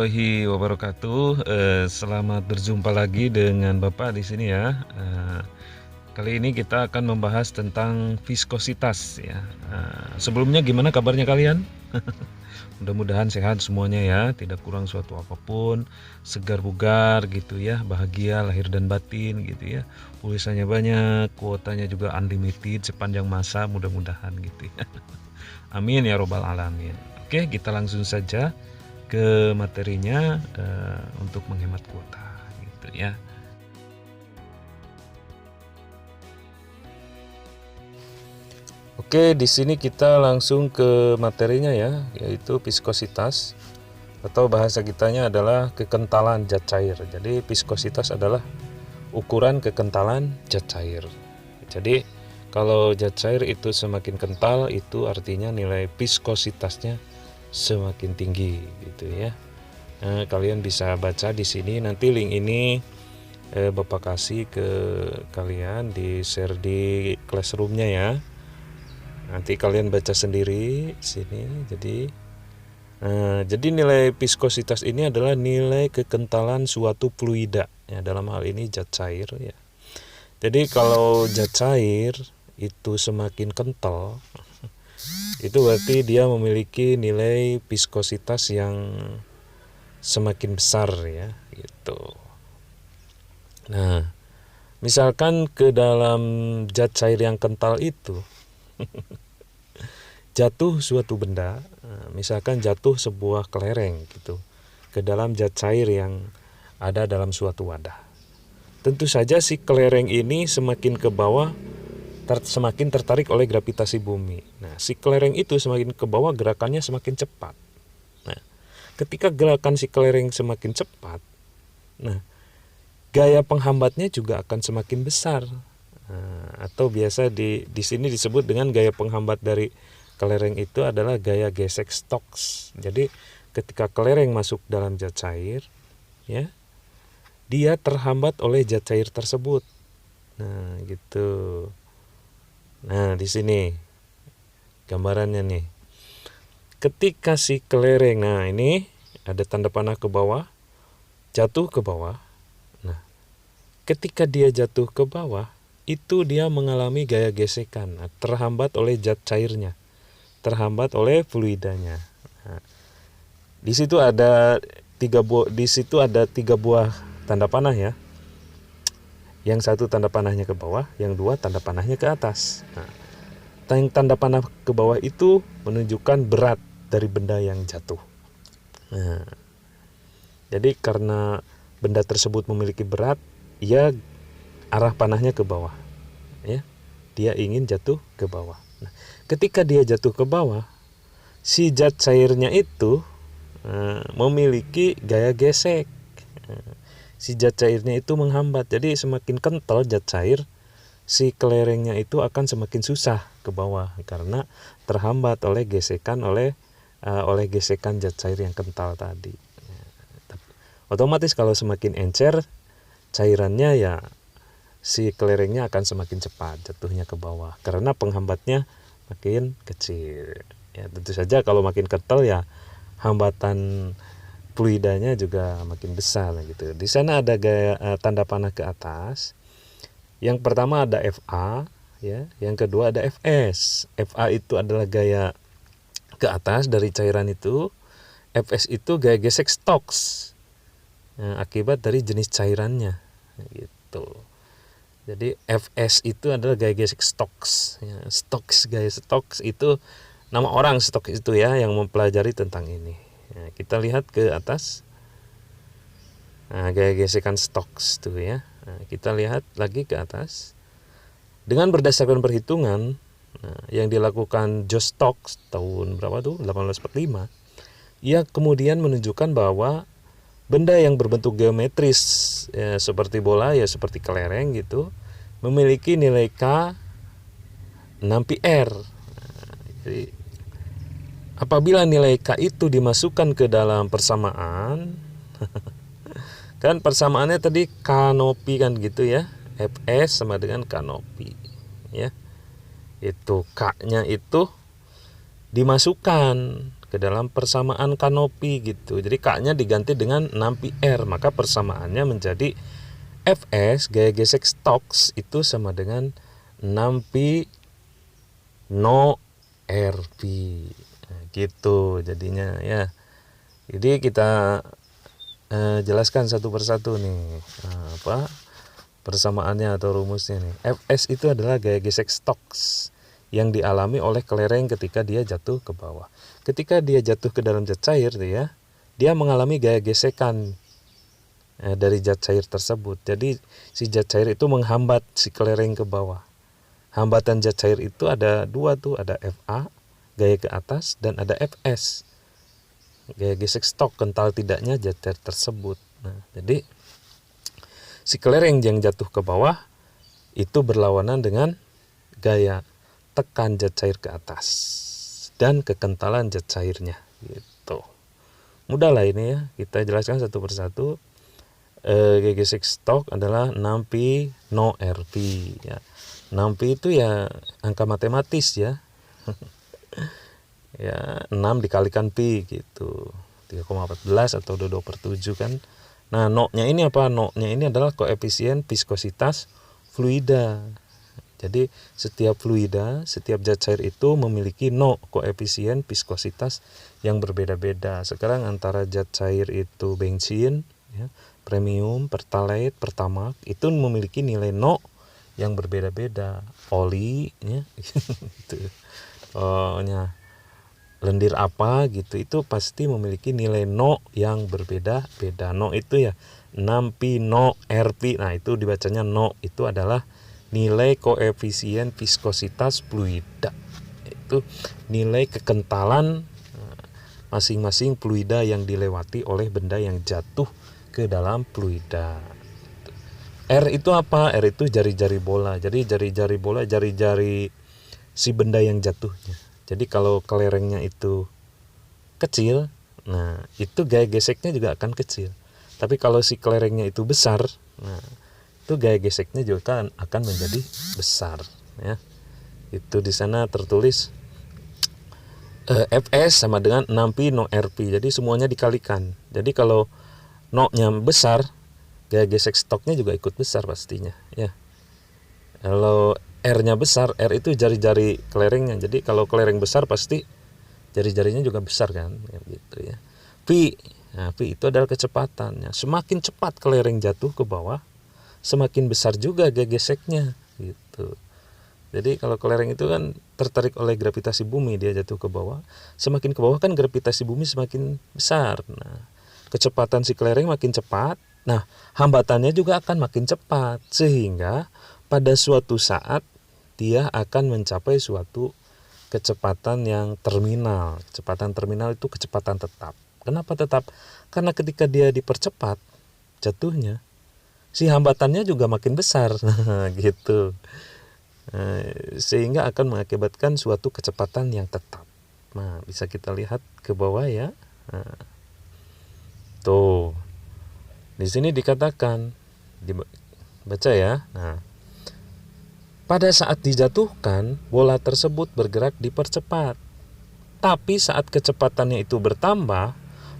warahmatullahi wabarakatuh. Selamat berjumpa lagi dengan Bapak di sini ya. Kali ini kita akan membahas tentang viskositas ya. Sebelumnya gimana kabarnya kalian? Mudah-mudahan sehat semuanya ya, tidak kurang suatu apapun, segar bugar gitu ya, bahagia lahir dan batin gitu ya. Pulsanya banyak, kuotanya juga unlimited sepanjang masa, mudah-mudahan gitu ya. Amin ya robbal alamin. Oke, kita langsung saja ke materinya untuk menghemat kuota gitu ya. Oke, di sini kita langsung ke materinya ya, yaitu viskositas atau bahasa kitanya adalah kekentalan zat cair. Jadi viskositas adalah ukuran kekentalan zat cair. Jadi kalau zat cair itu semakin kental, itu artinya nilai viskositasnya semakin tinggi gitu ya. Nah, kalian bisa baca di sini, nanti link ini Bapak kasih ke kalian, di share di classroomnya ya. Nanti kalian baca sendiri sini. Jadi nilai viskositas ini adalah nilai kekentalan suatu fluida ya, dalam hal ini zat cair ya. Jadi kalau zat cair itu semakin kental, itu berarti dia memiliki nilai viskositas yang semakin besar ya gitu. Nah, misalkan ke dalam zat cair yang kental itu jatuh suatu benda, misalkan jatuh sebuah kelereng gitu ke dalam zat cair yang ada dalam suatu wadah. Tentu saja si kelereng ini semakin ke bawah semakin tertarik oleh gravitasi bumi. Nah, si kelereng itu semakin ke bawah gerakannya semakin cepat. Nah, ketika gerakan si kelereng semakin cepat, nah gaya penghambatnya juga akan semakin besar. Atau biasa di sini disebut dengan gaya penghambat dari kelereng itu adalah gaya gesek Stokes. Jadi ketika kelereng masuk dalam zat cair, ya, dia terhambat oleh zat cair tersebut. Nah, gitu. Nah, di sini gambarannya nih. Ketika si kelereng, nah ini ada tanda panah ke bawah, jatuh ke bawah. Nah, ketika dia jatuh ke bawah, itu dia mengalami gaya gesekan, terhambat oleh zat cairnya, terhambat oleh fluidanya. Nah, di situ ada tiga buah tanda panah ya. Yang satu tanda panahnya ke bawah, yang dua tanda panahnya ke atas. Nah, tanda panah ke bawah itu menunjukkan berat dari benda yang jatuh. Nah, jadi karena benda tersebut memiliki berat, ia arah panahnya ke bawah, ya. Dia ingin jatuh ke bawah. Nah, ketika dia jatuh ke bawah, si zat cairnya itu memiliki gaya gesek. Si zat cairnya itu menghambat. Jadi semakin kental zat cair, si kelerengnya itu akan semakin susah ke bawah karena terhambat oleh gesekan gesekan zat cair yang kental tadi. Otomatis kalau semakin encer cairannya, ya si kelerengnya akan semakin cepat jatuhnya ke bawah karena penghambatnya makin kecil. Ya, tentu saja kalau makin kental ya hambatan fluidanya juga makin besar gitu. Di sana ada tanda panah ke atas. Yang pertama ada FA ya, yang kedua ada FS. FA itu adalah gaya ke atas dari cairan itu. FS itu gaya gesek Stokes. Akibat dari jenis cairannya gitu. Jadi FS itu adalah gaya gesek Stokes ya. Gaya Stokes itu nama orang Stokes itu ya, yang mempelajari tentang ini. Nah, kita lihat ke atas. Nah, gaya gesekan Stokes tuh ya. Nah, kita lihat lagi ke atas. Dengan berdasarkan perhitungan yang dilakukan Josh Stokes tahun berapa tuh? 1845. Ia kemudian menunjukkan bahwa benda yang berbentuk geometris ya, seperti bola ya, seperti kelereng gitu, memiliki nilai K 6 pi-r. Jadi apabila nilai K itu dimasukkan ke dalam persamaan, kan persamaannya tadi kanopi kan gitu ya, Fs sama dengan kanopi ya. Itu K-nya itu dimasukkan ke dalam persamaan kanopi gitu. Jadi K-nya diganti dengan 6pi R, maka persamaannya menjadi Fs gaya gesek Stokes itu sama dengan 6pi no Rp. Nah, gitu jadinya ya. Jadi kita jelaskan satu persatu nih apa persamaannya atau rumusnya nih. Fs itu adalah gaya gesek Stokes yang dialami oleh kelereng ketika dia jatuh ke bawah. Ketika dia jatuh ke dalam zat cair dia mengalami gaya gesekan dari zat cair tersebut. Jadi si zat cair itu menghambat si kelereng ke bawah. Hambatan zat cair itu ada dua tuh, ada Fa gaya ke atas dan ada Fs gaya gesek stok kental tidaknya zat cair tersebut. Nah, jadi si kelereng yang jatuh ke bawah itu berlawanan dengan gaya tekan zat cair ke atas dan kekentalan zat cairnya gitu. Mudah lah ini ya, kita jelaskan satu persatu. Gaya gesek stok adalah 6pi no Rp ya. 6pi itu ya angka matematis ya. Ya 6 dikalikan pi gitu, 3,14 atau 22/7 kan. Nah no-nya ini apa? No-nya ini adalah koefisien viskositas fluida. Jadi setiap fluida, setiap zat cair itu memiliki no koefisien viskositas yang berbeda-beda. Sekarang antara zat cair itu bensin ya, premium, pertalite, pertamax itu memiliki nilai no yang berbeda-beda. Oli ya gitu. Lendir apa gitu itu pasti memiliki nilai no yang berbeda-beda. No itu ya 6pi no Rp. Nah itu dibacanya no, itu adalah nilai koefisien viskositas fluida. Itu nilai kekentalan masing-masing fluida yang dilewati oleh benda yang jatuh ke dalam fluida. R itu apa? R itu jari-jari bola. Jadi jari-jari bola, jari-jari si benda yang jatuhnya. Jadi kalau kelerengnya itu kecil, nah itu gaya geseknya juga akan kecil. Tapi kalau si kelerengnya itu besar, nah itu gaya geseknya juga akan menjadi besar ya. Itu di sana tertulis Fs sama dengan 6pi no Rp. Jadi semuanya dikalikan. Jadi kalau no-nya besar, gaya gesek stoknya juga ikut besar pastinya ya. Kalau R-nya besar, R itu jari-jari kelerengnya. Jadi kalau kelereng besar pasti jari-jarinya juga besar kan gitu ya. Pi, nah pi itu adalah kecepatannya. Semakin cepat kelereng jatuh ke bawah, semakin besar juga gaya geseknya gitu. Jadi kalau kelereng itu kan tertarik oleh gravitasi bumi, dia jatuh ke bawah. Semakin ke bawah kan gravitasi bumi semakin besar. Nah, kecepatan si kelereng makin cepat. Nah, hambatannya juga akan makin cepat sehingga pada suatu saat dia akan mencapai suatu kecepatan yang terminal. Kecepatan terminal itu kecepatan tetap. Kenapa tetap? Karena ketika dia dipercepat jatuhnya, si hambatannya juga makin besar gitu. Sehingga akan mengakibatkan suatu kecepatan yang tetap. Nah, bisa kita lihat ke bawah ya. Nah, tuh. Di sini dikatakan, dibaca ya. Nah, pada saat dijatuhkan, bola tersebut bergerak dipercepat. Tapi saat kecepatannya itu bertambah,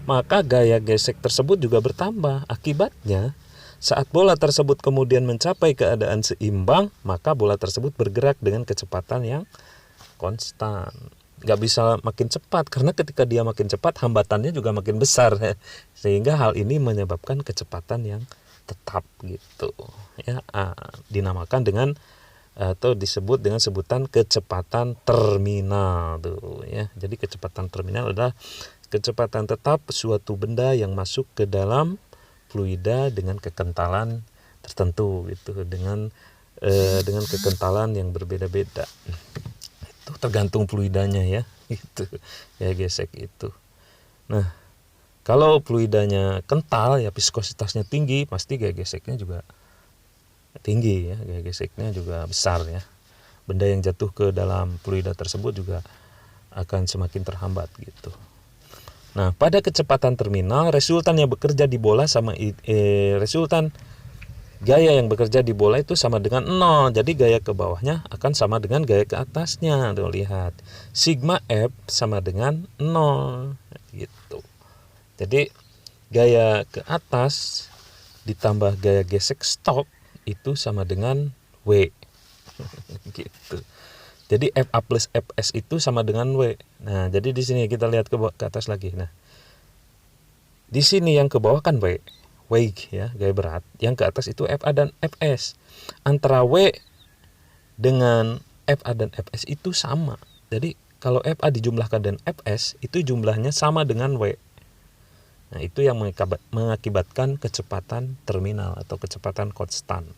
maka gaya gesek tersebut juga bertambah. Akibatnya, saat bola tersebut kemudian mencapai keadaan seimbang, maka bola tersebut bergerak dengan kecepatan yang konstan. Gak bisa makin cepat, karena ketika dia makin cepat, hambatannya juga makin besar. Sehingga hal ini menyebabkan kecepatan yang tetap gitu. Ya, dinamakan dengan atau disebut dengan sebutan kecepatan terminal tuh ya. Jadi kecepatan terminal adalah kecepatan tetap suatu benda yang masuk ke dalam fluida dengan kekentalan tertentu gitu, dengan kekentalan yang berbeda-beda. Itu tergantung fluidanya ya, itu ya gesek itu. Nah, kalau fluidanya kental ya viskositasnya tinggi, pasti gaya geseknya juga tinggi ya, gaya geseknya juga besar ya. Benda yang jatuh ke dalam fluida tersebut juga akan semakin terhambat gitu. Nah, pada kecepatan terminal resultan yang bekerja di bola sama resultan gaya yang bekerja di bola itu sama dengan 0. Jadi gaya ke bawahnya akan sama dengan gaya ke atasnya. Tuh, lihat. Sigma F sama dengan 0 gitu. Jadi gaya ke atas ditambah gaya gesek stok itu sama dengan W. Gitu. Jadi FA plus FS itu sama dengan W. Nah, jadi di sini kita lihat ke atas lagi. Nah, di sini yang ke bawah kan W, weight ya, gaya berat. Yang ke atas itu FA dan FS. Antara W dengan FA dan FS itu sama. Jadi kalau FA dijumlahkan dengan FS itu jumlahnya sama dengan W. Nah, itu yang mengakibatkan kecepatan terminal atau kecepatan konstan.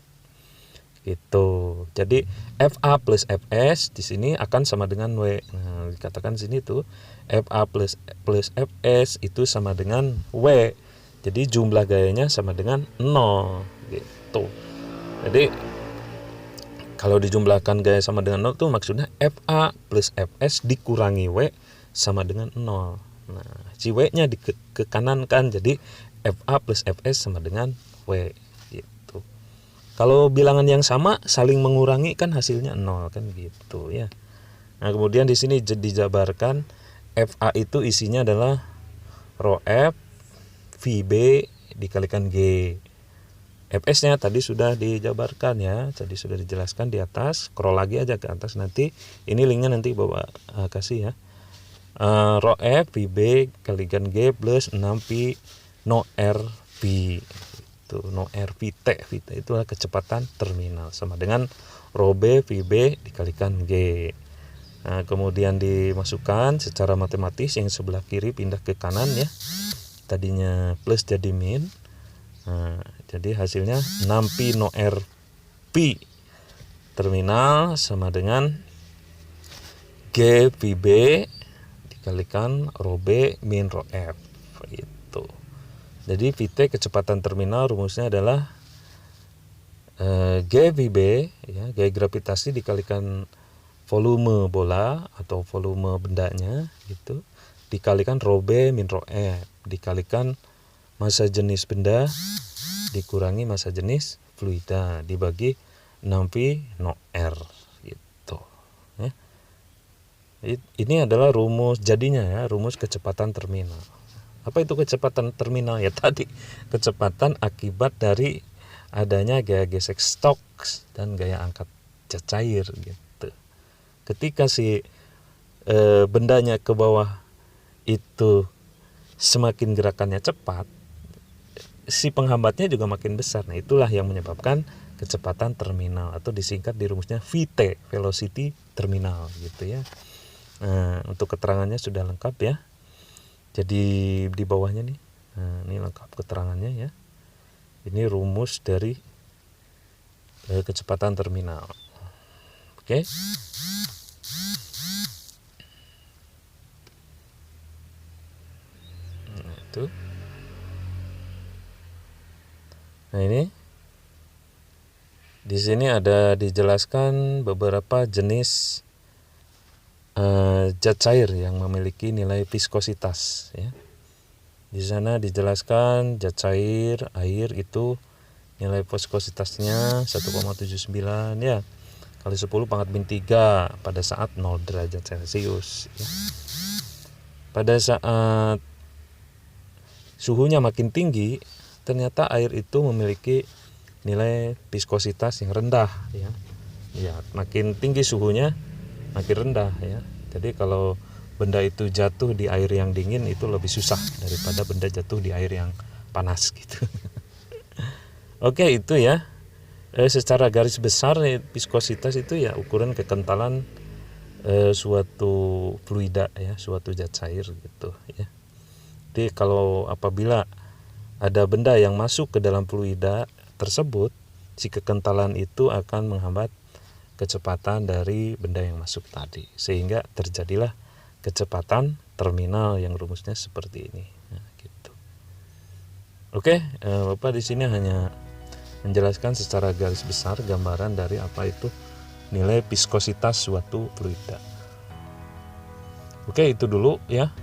Gitu. Jadi FA plus FS di sini akan sama dengan W. Nah, dikatakan di sini tuh FA plus FS itu sama dengan W. Jadi jumlah gayanya sama dengan 0 gitu. Jadi kalau dijumlahkan gaya sama dengan 0 tuh maksudnya FA plus FS dikurangi W sama dengan 0. Nah, si W-nya ke kanan kan, jadi FA plus FS sama dengan W. Kalau bilangan yang sama saling mengurangi kan hasilnya 0 kan gitu ya. Nah, kemudian di sini dijabarkan FA itu isinya adalah rho F VB dikalikan G. FS-nya tadi sudah dijabarkan ya, tadi sudah dijelaskan di atas. Scroll lagi aja ke atas nanti. Ini linknya nanti Bapak kasih ya. Rho F VB kalikan G plus 6Pi no R V. No R VT itulah kecepatan terminal sama dengan rho B VB dikalikan G. Nah, kemudian dimasukkan secara matematis yang sebelah kiri pindah ke kanan ya. Tadinya plus jadi min. Nah, jadi hasilnya 6Pi no R Pi terminal sama dengan G VB dikalikan rho B min rho F itu. Jadi VT kecepatan terminal rumusnya adalah GVB ya, gaya gravitasi dikalikan volume bola atau volume bendanya gitu, dikalikan rho B min rho F dikalikan massa jenis benda dikurangi massa jenis fluida dibagi 6Pi no R gitu ya. Ini adalah rumus jadinya ya, rumus kecepatan terminal. Apa itu kecepatan terminal? Ya tadi kecepatan akibat dari adanya gaya gesek stok dan gaya angkat zat cair gitu. Ketika si bendanya ke bawah itu semakin gerakannya cepat, si penghambatnya juga makin besar. Nah, itulah yang menyebabkan kecepatan terminal atau disingkat di rumusnya VT, velocity terminal gitu ya. Nah, untuk keterangannya sudah lengkap ya. Jadi di bawahnya nih, nah, ini lengkap keterangannya ya. Ini rumus dari kecepatan terminal. Oke. Nah, itu. Nah, ini di sini ada dijelaskan beberapa jenis zat cair yang memiliki nilai viskositas ya. Di sana dijelaskan zat cair air itu nilai viskositasnya 1,79 ya kali 10 pangkat min 3 pada saat 0 derajat Celcius ya. Pada saat suhunya makin tinggi ternyata air itu memiliki nilai viskositas yang rendah ya. Ya, makin tinggi suhunya makin rendah ya. Jadi kalau benda itu jatuh di air yang dingin itu lebih susah daripada benda jatuh di air yang panas gitu. Oke, itu ya. Secara garis besar viskositas itu ya ukuran kekentalan suatu fluida ya, suatu zat cair gitu ya. Jadi kalau apabila ada benda yang masuk ke dalam fluida tersebut, si kekentalan itu akan menghambat kecepatan dari benda yang masuk tadi, sehingga terjadilah kecepatan terminal yang rumusnya seperti ini. Nah, gitu. Oke, Bapak di sini hanya menjelaskan secara garis besar gambaran dari apa itu nilai viskositas suatu fluida. Oke, itu dulu ya.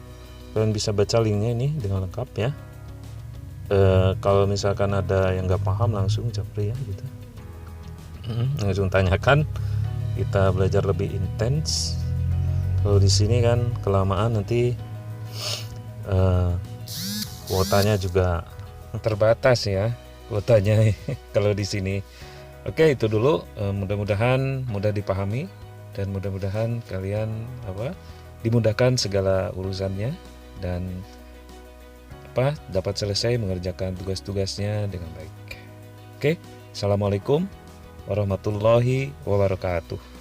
Kalian bisa baca linknya ini dengan lengkap ya. Kalau misalkan ada yang nggak paham langsung japri ya gitu. Langsung tanyakan, kita belajar lebih intens. Kalau di sini kan kelamaan nanti kuotanya juga terbatas ya kuotanya kalau di sini. Oke, itu dulu. Mudah-mudahan mudah dipahami dan mudah-mudahan kalian dimudahkan segala urusannya dan dapat selesai mengerjakan tugas-tugasnya dengan baik. Oke, assalamualaikum warahmatullahi wabarakatuh.